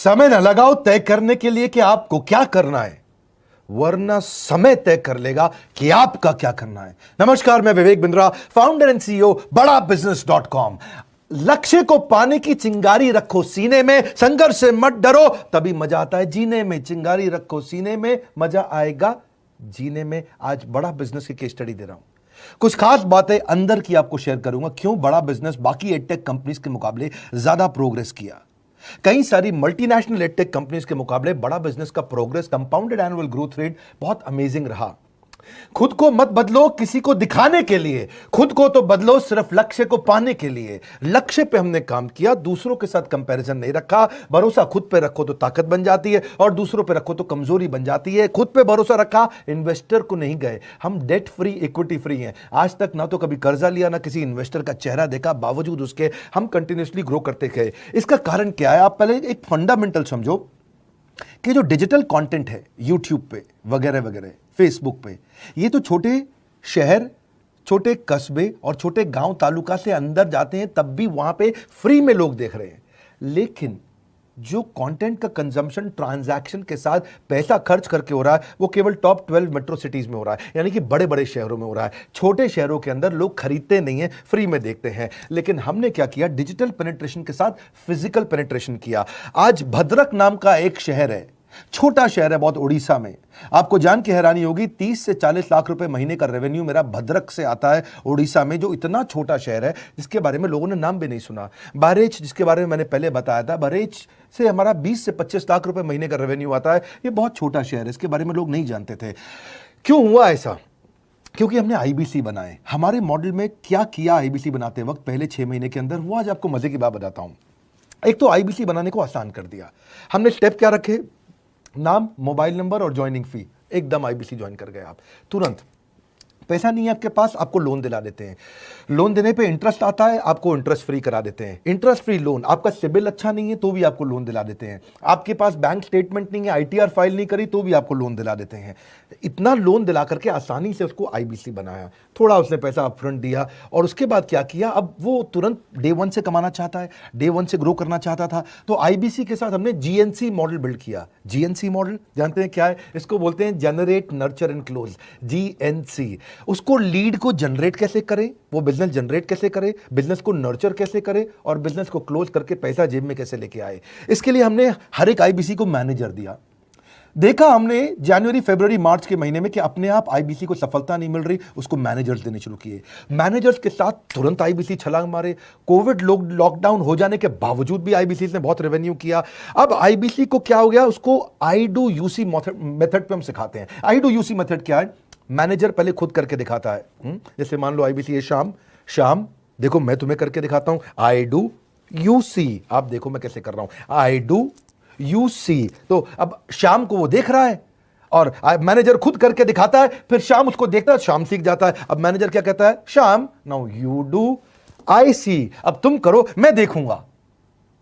समय न लगाओ तय करने के लिए कि आपको क्या करना है, वरना समय तय कर लेगा कि आपका क्या करना है। नमस्कार, मैं Vivek Bindra, founder and CEO बड़ा बिजनेस.com। लक्ष्य को पाने की चिंगारी रखो सीने में, संघर्ष से मत डरो, तभी मजा आता है जीने में। चिंगारी रखो सीने में, मजा आएगा जीने में। आज बड़ा बिजनेस की केस स्टडी दे रहा हूं, कुछ खास बातें अंदर की आपको शेयर करूंगा, क्यों बड़ा बिजनेस बाकी एडटेक कंपनीज के मुकाबले ज्यादा प्रोग्रेस किया। कई सारी मल्टीनेशनल एडटेक कंपनीज के मुकाबले बड़ा बिजनेस का progress, compounded annual growth rate बहुत अमेजिंग रहा। खुद को मत बदलो किसी को दिखाने के लिए, खुद को तो बदलो सिर्फ लक्ष्य को पाने के लिए। लक्ष्य पे हमने काम किया, दूसरों के साथ कंपैरिजन नहीं रखा। भरोसा खुद पे रखो तो ताकत बन जाती है, और दूसरों पे रखो तो कमजोरी बन जाती है। खुद पे भरोसा रखा, इन्वेस्टर को नहीं गए। हम डेट फ्री, इक्विटी फ्री हैं। आज तक ना तो कभी कर्जा लिया, ना किसी इन्वेस्टर का चेहरा देखा, बावजूद उसके हम कंटिन्यूसली ग्रो करते गए। इसका कारण क्या है? आप पहले एक फंडामेंटल समझो कि जो डिजिटल कंटेंट है यूट्यूब पे वगैरह वगैरह, फेसबुक पे, ये तो छोटे शहर, छोटे कस्बे और छोटे गांव तालुका से अंदर जाते हैं, तब भी वहां पे फ्री में लोग देख रहे हैं। लेकिन जो कंटेंट का कंजम्पशन ट्रांजैक्शन के साथ पैसा खर्च करके हो रहा है, वो केवल टॉप 12 मेट्रो सिटीज में हो रहा है, यानी कि बड़े बड़े शहरों में हो रहा है। छोटे शहरों के अंदर लोग खरीदते नहीं हैं, फ्री में देखते हैं। लेकिन हमने क्या किया? डिजिटल पेनिट्रेशन के साथ फिजिकल पेनिट्रेशन किया। आज भद्रक नाम का एक शहर है, छोटा शहर है बहुत, उड़ीसा में। आपको जान के हैरानी होगी, 30 से 40 लाख रुपए महीने का रेवेन्यू मेरा भद्रक से आता है, उड़ीसा में, जो इतना छोटा शहर है जिसके बारे में लोगों ने नाम भी नहीं सुना। बहरेच, जिसके बारे में मैंने पहले बताया था, बहरेच से हमारा 20 से 25 लाख रुपए महीने का रेवेन्यू आता है। ये बहुत छोटा शहर है, इसके बारे में लोग नहीं जानते थे। क्यों हुआ ऐसा? क्योंकि हमने आईबीसी बनाए। हमारे मॉडल में क्या किया आईबीसी बनाते वक्त पहले 6 महीने के अंदर, वो आज आपको मजे की बात बताता हूं। एक तो आईबीसी बनाने को आसान कर दिया। हमने स्टेप क्या रखे? नाम, मोबाइल नंबर और ज्वाइनिंग फी, एकदम आईबीसी ज्वाइन कर गए आप तुरंत। पैसा नहीं है आपके पास, आपको लोन दिला देते हैं। लोन देने पे इंटरेस्ट आता है, आपको इंटरेस्ट फ्री करा देते हैं। Interest free loan. आपका सिबिल अच्छा नहीं है तो भी आपको लोन दिला देते हैं। आपके पास बैंक स्टेटमेंट नहीं है, आईटीआर फाइल नहीं करी तो भी आपको लोन दिला देते हैं। इतना लोन दिला करके आसानी से उसको आईबीसी बनाया। थोड़ा उसने पैसा अपफ्रंट दिया, और उसके बाद क्या किया? अब वो तुरंत डे 1 से कमाना चाहता है, डे 1 से ग्रो करना चाहता था। तो आईबीसी के साथ हमने जीएनसी मॉडल बिल्ड किया। जीएनसी मॉडल जानते हैं क्या है? इसको बोलते हैं generate, nurture and close, GNC. उसको लीड को जनरेट कैसे करें, वो बिजनेस जनरेट कैसे करे, बिजनेस को नर्चर कैसे करे, और बिजनेस को क्लोज करके पैसा जेब में कैसे लेके आए। इसके लिए हमने हर एक आईबीसी को मैनेजर दिया। देखा हमने जनवरी, फरवरी, मार्च के महीने में कि अपने आप आईबीसी को सफलता नहीं मिल रही, उसको मैनेजर्स देने शुरू किए। मैनेजर्स के साथ तुरंत आईबीसी छलांग मारे। कोविड लॉकडाउन हो जाने के बावजूद भी आईबीसी ने बहुत रेवेन्यू किया। अब आईबीसी को क्या हो गया? उसको आई डू यूसी मेथड पे हम सिखाते हैं। आई डू यूसी मेथड क्या है? मैनेजर पहले खुद करके दिखाता है। जैसे मान लो आईबीसी है, शाम देखो मैं तुम्हें करके दिखाता हूं, आई डू यूसी। आप देखो मैं कैसे कर रहा हूं, आई डू यूसी। तो अब शाम को वो देख रहा है, और मैनेजर खुद करके दिखाता है, फिर शाम उसको देखता है, शाम सीख जाता है। अब मैनेजर क्या कहता है? शाम, नाउ यू डू, आई सी। अब तुम करो, मैं देखूंगा।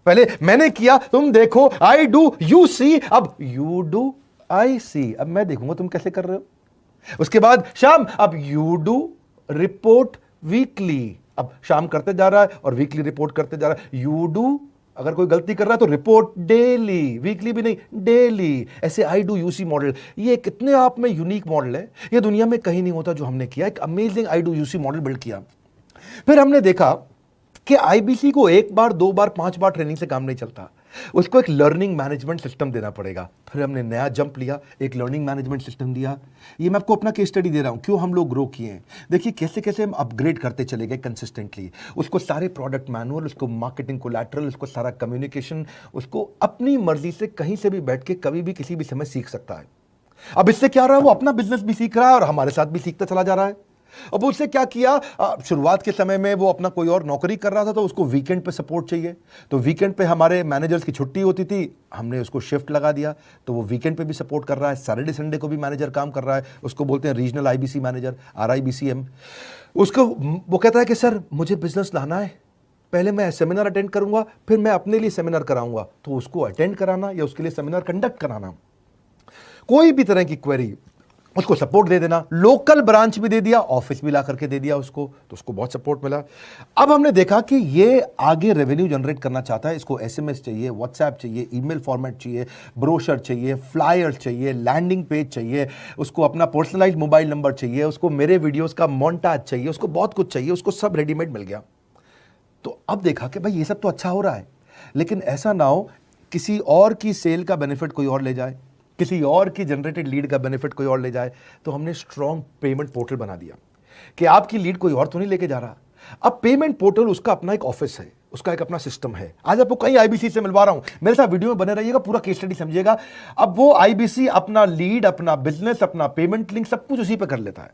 पहले मैंने किया, तुम देखो, आई डू, यू सी। अब यू डू, आई सी। अब मैं देखूंगा तुम कैसे कर रहे हो। उसके बाद शाम, अब यू डू रिपोर्ट वीकली। अब शाम करते जा रहा है और वीकली रिपोर्ट करते जा रहा है। यू डू, अगर कोई गलती कर रहा है तो रिपोर्ट डेली, वीकली भी नहीं, डेली। ऐसे आई डू यूसी मॉडल, ये कितने आप में यूनिक मॉडल है, ये दुनिया में कहीं नहीं होता जो हमने किया। एक amazing I do UC model build किया। फिर हमने देखा कि आईबीसी को 1 बार, 2 बार, 5 बार ट्रेनिंग से काम नहीं चलता, उसको एक लर्निंग मैनेजमेंट सिस्टम देना पड़ेगा। फिर हमने नया जंप लिया, एक लर्निंग मैनेजमेंट सिस्टम दिया। ये मैं आपको अपना केस स्टडी दे रहा हूं, क्यों हम लोग ग्रो किए हैं। देखिए कैसे कैसे हम अपग्रेड करते चले गए कंसिस्टेंटली। उसको सारे प्रोडक्ट मैनुअल, उसको मार्केटिंग कोलैटरल, उसको सारा कम्युनिकेशन, उसको अपनी मर्जी से कहीं से भी बैठ के कभी भी किसी भी समय सीख सकता है। अब इससे क्या रहा है? वो अपना बिजनेस भी सीख रहा है और हमारे साथ भी सीखता चला जा रहा है। अब उससे क्या किया? शुरुआत के समय में वो अपना कोई और नौकरी कर रहा था, तो उसको वीकेंड पे सपोर्ट चाहिए। तो वीकेंड पे हमारे मैनेजर्स की छुट्टी होती थी, हमने उसको शिफ्ट लगा दिया, तो वो वीकेंड पे भी सपोर्ट कर रहा है। सैटरडे संडे को भी मैनेजर काम कर रहा है, उसको बोलते हैं रीजनल आईबीसी मैनेजर, RIBCM। उसको वो कहता है कि सर मुझे बिजनेस लाना है, पहले मैं सेमिनार अटेंड करूंगा, फिर मैं अपने लिए सेमिनार कराऊंगा। तो उसको अटेंड कराना या उसके लिए सेमिनार कंडक्ट कराना, कोई भी तरह की क्वेरी, उसको सपोर्ट दे देना, लोकल ब्रांच भी दे दिया, ऑफिस भी ला करके दे दिया उसको, तो उसको बहुत सपोर्ट मिला। अब हमने देखा कि ये आगे रेवेन्यू जनरेट करना चाहता है, इसको एसएमएस चाहिए, व्हाट्सएप चाहिए, ईमेल फॉर्मेट चाहिए, ब्रोशर चाहिए, फ्लायर चाहिए, लैंडिंग पेज चाहिए, उसको अपना पर्सनलाइज्ड मोबाइल नंबर चाहिए, उसको मेरे वीडियोस का मोन्टाज चाहिए, उसको बहुत कुछ चाहिए, उसको सब रेडीमेड मिल गया। तो अब देखा कि भाई ये सब तो अच्छा हो रहा है, लेकिन ऐसा ना हो किसी और की सेल का बेनिफिट कोई और ले जाए, किसी और की जनरेटेड लीड का बेनिफिट कोई और ले जाए। तो हमने स्ट्रॉन्ग पेमेंट पोर्टल बना दिया कि आपकी लीड कोई और तो नहीं लेके जा रहा। अब पेमेंट पोर्टल उसका अपना एक ऑफिस है, उसका एक अपना सिस्टम है। आज आपको कई आईबीसी से मिलवा रहा हूं, मेरे साथ वीडियो में बने रहिएगा, पूरा केस स्टडी समझिएगा। अब वो आईबीसी अपना लीड, अपना बिजनेस, अपना पेमेंट लिंक सब कुछ उसी पे कर लेता है।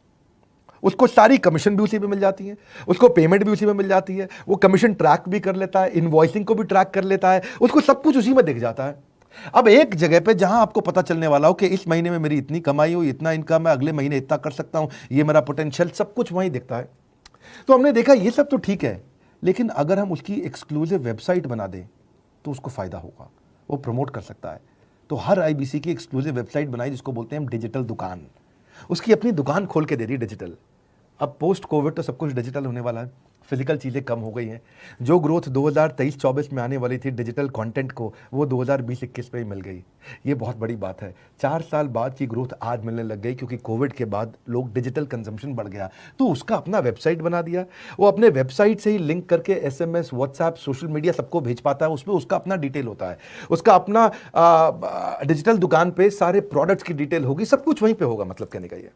उसको सारी कमीशन भी उसी पे मिल जाती है, उसको पेमेंट भी उसी में मिल जाती है, वो कमीशन ट्रैक भी कर लेता है, इनवॉइसिंग को भी ट्रैक कर लेता है, उसको सब कुछ उसी में दिख जाता है। अब एक जगह पे जहां आपको पता चलने वाला हो कि इस महीने में मेरी इतनी कमाई हुई, इतना इनकम है, अगले महीने इतना कर सकता हूं, ये मेरा पोटेंशियल, सब कुछ वहीं दिखता है। तो हमने देखा ये सब तो ठीक है, लेकिन अगर हम उसकी एक्सक्लूसिव वेबसाइट बना दें तो उसको फायदा होगा, वो प्रमोट कर सकता है। तो हर आईबीसी की एक्सक्लूसिव वेबसाइट बनाई, जिसको बोलते हैं हम डिजिटल दुकान। उसकी अपनी दुकान खोल के दे दी डिजिटल। अब पोस्ट कोविड तो सब कुछ डिजिटल होने वाला है, फिजिकल चीज़ें कम हो गई हैं। जो ग्रोथ 2023-24 में आने वाली थी डिजिटल कंटेंट को, वो 2020-21 में ही मिल गई। ये बहुत बड़ी बात है। 4 साल बाद की ग्रोथ आज मिलने लग गई, क्योंकि कोविड के बाद लोग डिजिटल कंजम्पशन बढ़ गया। तो उसका अपना वेबसाइट बना दिया, वो अपने वेबसाइट से ही लिंक करके एसएमएस, व्हाट्सएप, सोशल मीडिया सबको भेज पाता है। उसमें उसका अपना डिटेल होता है, उसका अपना डिजिटल दुकान पे सारे प्रोडक्ट्स की डिटेल होगी, सब कुछ वहीं पर होगा। मतलब कहने का ये,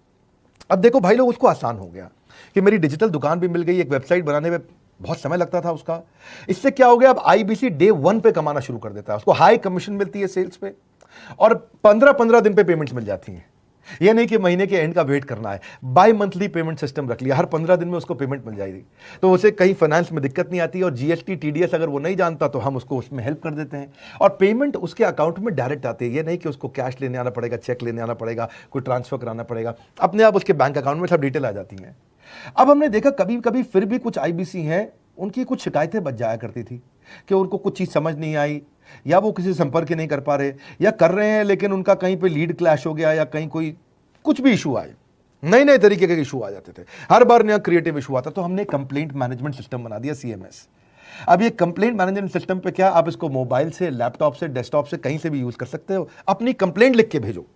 अब देखो भाई लोग, उसको आसान हो गया कि मेरी डिजिटल दुकान भी मिल गई। एक वेबसाइट बनाने में बहुत समय लगता था उसका। इससे क्या हो गया, अब आईबीसी डे 1 पे कमाना शुरू कर देता है। उसको हाई कमीशन मिलती है सेल्स पे, और 15-15 दिन पे पेमेंट्स मिल जाती हैं। ये नहीं कि महीने के एंड का वेट करना है, बाई मंथली पेमेंट सिस्टम रख लिया, हर 15 दिन में उसको पेमेंट मिल जाएगी। तो उसे कहीं फाइनेंस में दिक्कत नहीं आती, और जीएसटी, टीडीएस अगर वो नहीं जानता तो हम उसको उसमें हेल्प कर देते हैं, और पेमेंट उसके अकाउंट में डायरेक्ट आती है। ये नहीं कि उसको कैश लेने आना पड़ेगा, चेक लेने आना पड़ेगा, कोई ट्रांसफर कराना पड़ेगा, अपने आप उसके बैंक अकाउंट में सब डिटेल आ जाती हैं। अब हमने देखा कभी कभी फिर भी कुछ आईबीसी हैं, उनकी कुछ शिकायतें बच जाया करती थी कि उनको कुछ चीज़ समझ नहीं आई, या वो किसी संपर्क नहीं कर पा रहे, या कर रहे हैं लेकिन उनका कहीं पे लीड क्लैश हो गया, या कहीं कोई कुछ भी इशू आए, नए नए तरीके के इशू आ जाते थे, हर बार नया क्रिएटिव इशू आता। तो हमने कंप्लेंट मैनेजमेंट सिस्टम बना दिया, सीएमएस। अब ये कंप्लेंट मैनेजमेंट सिस्टम पे क्या, आप इसको मोबाइल से, लैपटॉप से, डेस्कटॉप से, कहीं से भी यूज कर सकते हो। अपनी कंप्लेंट लिख के भेजो,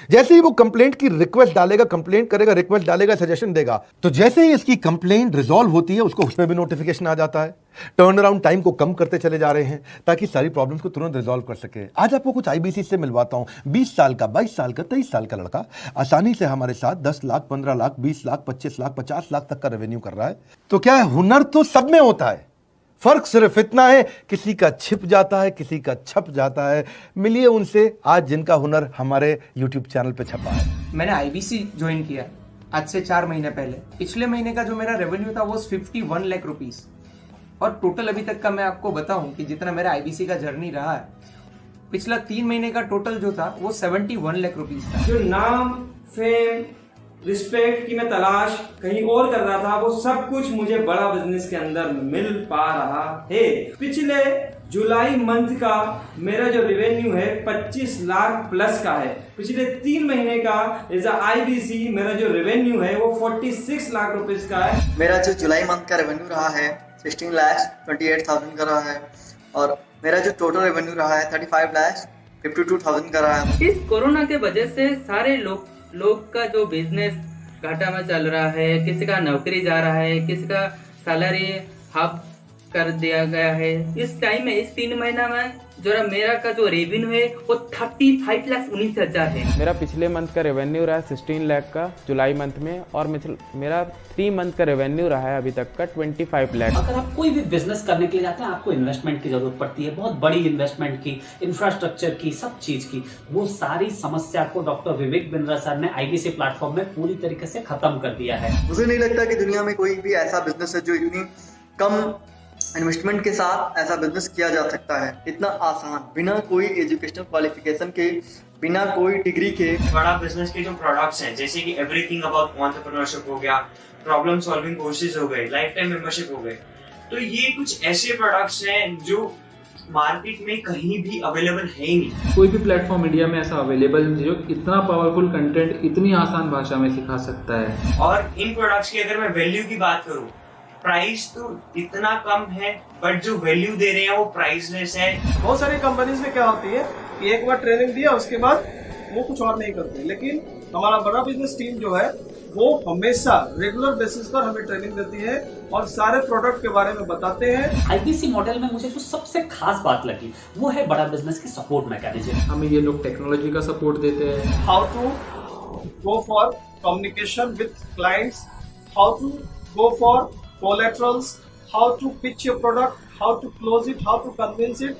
जैसे ही वो कंप्लेंट की रिक्वेस्ट डालेगा, कंप्लेंट करेगा, रिक्वेस्ट डालेगा, सजेशन देगा, तो जैसे ही इसकी कंप्लेंट रिजॉल्व होती है उसको उसमें भी नोटिफिकेशन आ जाता है। टर्न अराउंड टाइम को कम करते चले जा रहे हैं, ताकि सारी प्रॉब्लम्स को तुरंत रिजॉल्व कर सके। आज आपको कुछ आईबीसी से मिलवाता हूं, 20 साल का, 22 साल का, 23 साल का लड़का आसानी से हमारे साथ 10 लाख, 15 लाख, 20 लाख, 25 लाख, 50 लाख तक का रेवेन्यू कर रहा है। तो क्या है, हुनर तो सब में होता है, फर्क सिर्फ इतना है, किसी का छिप जाता है, किसी का छप जाता है। मिलिए उनसे आज जिनका हुनर हमारे YouTube चैनल पे छपा है। मैंने आईबीसी ज्वाइन किया आज से 4 महीने पहले। पिछले महीने का जो मेरा रेवेन्यू था वो 51 लाख रुपीस, और टोटल अभी तक का मैं आपको बताऊं कि जितना मेरा आईबीसी का जर्नी रहा है, पिछला 3 महीने का टोटल जो था वो 71 लाख रुपीस था। जो नाम, फेम, रिस्पेक्ट की मैं तलाश कहीं और कर रहा था, वो सब कुछ मुझे बड़ा बिजनेस के अंदर मिल पा रहा है। पिछले जुलाई मंथ का मेरा जो रेवेन्यू है 25 लाख प्लस का है। पिछले 3 महीने का एज आईबीसी मेरा जो रेवेन्यू है वो 46 लाख रुपीस का है। मेरा जो जुलाई मंथ का रेवेन्यू रहा है 16,28,000 का रहा है, और मेरा जो टोटल रेवेन्यू रहा है 35,52,000 का रहा है। इस कोरोना के वजह से सारे लोग का जो बिजनेस घाटा में चल रहा है, किसी का नौकरी जा रहा है, किसी का सैलरी हाफ कर दिया गया है। इस टाइम में, इस 3 महीना में जो मेरा का जो रेवेन्यू है वो 35,19,000 है। मेरा पिछले मंथ का रेवेन्यू रहा है 16 लाख का जुलाई मंथ में, और मेरा 3 मंथ का रेवेन्यू रहा है अभी तक का 25 लाख। अगर आप कोई भी बिजनेस करने के लिए जाते हैं, आपको इन्वेस्टमेंट की जरूरत पड़ती है, बहुत बड़ी इन्वेस्टमेंट की, इंफ्रास्ट्रक्चर की, सब चीज की। वो सारी समस्या को डॉक्टर विवेक बिंद्रा सर ने आईबीसी प्लेटफॉर्म में पूरी तरीके से खत्म कर दिया है। मुझे नहीं लगता कि दुनिया में कोई भी ऐसा बिजनेस है जो इतनी कम इन्वेस्टमेंट के साथ ऐसा बिजनेस किया जा सकता है, इतना आसान, बिना कोई एजुकेशनल क्वालिफिकेशन के, बिना कोई डिग्री के। बड़ा बिजनेस के जो प्रोडक्ट्स हैं, जैसे कि एवरीथिंग अबाउट एंटरप्रेन्योरशिप हो गया, प्रॉब्लम सॉल्विंग कोर्सेज हो गए, लाइफ टाइम मेंबरशिप हो गए, तो ये कुछ ऐसे प्रोडक्ट्स हैं जो मार्केट में कहीं भी अवेलेबल है ही नहीं। कोई भी प्लेटफॉर्म इंडिया में ऐसा अवेलेबल नहीं जो इतना पावरफुल कंटेंट इतनी आसान भाषा में सिखा सकता है। और इन प्रोडक्ट्स की अगर मैं वैल्यू की बात करूं, प्राइस तो इतना कम है बट जो वैल्यू दे रहे हैं वो प्राइसलेस है। बहुत सारी कंपनीज में क्या होती है कि एक बार ट्रेनिंग दिया उसके बाद वो कुछ और नहीं करते, लेकिन हमारा बड़ा बिजनेस टीम जो है वो हमेशा रेगुलर बेसिस पर हमें ट्रेनिंग देती है और सारे प्रोडक्ट के बारे में बताते हैं। आईबीसी मॉडल में मुझे जो सबसे खास बात लगी वो है बड़ा बिजनेस की सपोर्ट मैकेनिज्म। हमें ये लोग टेक्नोलॉजी का सपोर्ट देते हैं। How to go for communication with clients, how to go for collaterals, how to pitch your product, how to close it, how to convince it,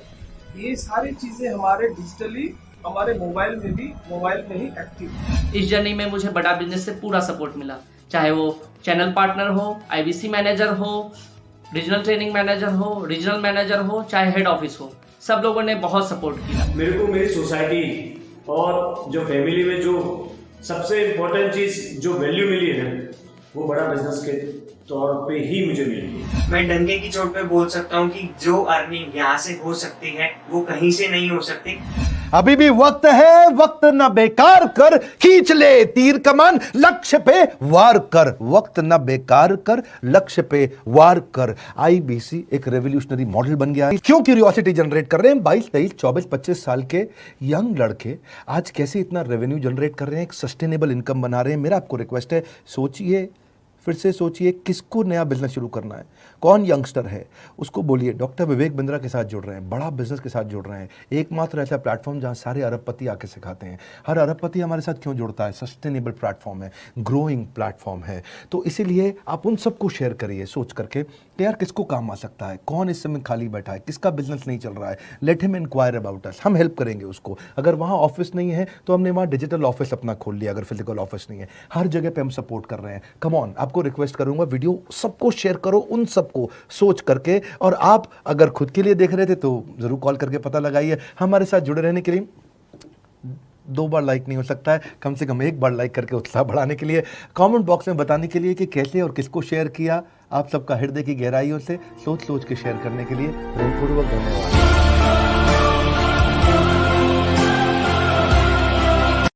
ये सारी चीजें हमारे डिजिटली हमारे मोबाइल में ही एक्टिव है। इस जर्नी में मुझे बड़ा बिजनेस से पूरा सपोर्ट मिला, चाहे वो चैनल पार्टनर हो, आईबीसी मैनेजर हो, रीजनल ट्रेनिंग मैनेजर हो, रीजनल मैनेजर हो, चाहे हेड ऑफिस हो, सब लोगों ने बहुत सपोर्ट किया। मेरे को मेरी सोसाइटी और जो फैमिली में जो सबसे इम्पोर्टेंट चीज जो वैल्यू मिली है वो बड़ा बिजनेस के तौर पे ही मुझे मिली है। मैं डंके की चोट पे बोल सकता हूँ कि जो अर्निंग यहाँ से हो सकती है वो कहीं से नहीं हो सकती। अभी भी वक्त है, वक्त न बेकार कर, खींच ले तीर कमान, लक्ष्य पे वार कर, वक्त न बेकार कर, लक्ष्य पे वार कर। आईबीसी एक रेवोल्यूशनरी मॉडल बन गया है। क्यों क्यूरियोसिटी जनरेट कर रहे हैं 22, 23, 24, 25 साल के यंग लड़के आज कैसे इतना रेवेन्यू जनरेट कर रहे हैं, एक सस्टेनेबल इनकम बना रहे हैं। मेरा आपको रिक्वेस्ट है, सोचिए, फिर से सोचिए, किसको नया बिजनेस शुरू करना है, कौन यंगस्टर है, उसको बोलिए डॉक्टर विवेक बिंद्रा के साथ जुड़ रहे हैं, बड़ा बिजनेस के साथ जुड़ रहे हैं। एकमात्र ऐसा प्लेटफॉर्म जहां सारे अरबपति आके सिखाते हैं। हर अरबपति हमारे साथ क्यों जुड़ता है? सस्टेनेबल प्लेटफॉर्म है, ग्रोइंग प्लेटफॉर्म है। तो इसीलिए आप उन सबको शेयर करिए सोच करके कि यार किसको काम आ सकता है, कौन इस समय खाली बैठा है, किसका बिजनेस नहीं चल रहा है, let him inquire about us, हम हेल्प करेंगे उसको। अगर वहाँ ऑफिस नहीं है तो हमने वहाँ डिजिटल ऑफिस अपना खोल लिया, अगर फिजिकल ऑफिस नहीं है, हर जगह पे हम सपोर्ट कर रहे हैं। कम ऑन, आपको रिक्वेस्ट करूंगा वीडियो सबको शेयर करो, उन सबको सोच करके। और आप अगर खुद के लिए देख रहे थे तो जरूर कॉल करके पता लगाइए। हमारे साथ जुड़े रहने के लिए 2 बार लाइक नहीं हो सकता है, कम से कम 1 बार लाइक करके उत्साह बढ़ाने के लिए, कमेंट बॉक्स में बताने के लिए कि कैसे और किसको शेयर किया। आप सबका हृदय की गहराइयों से सोच सोच के शेयर करने के लिए हृदयपूर्वक धन्यवाद।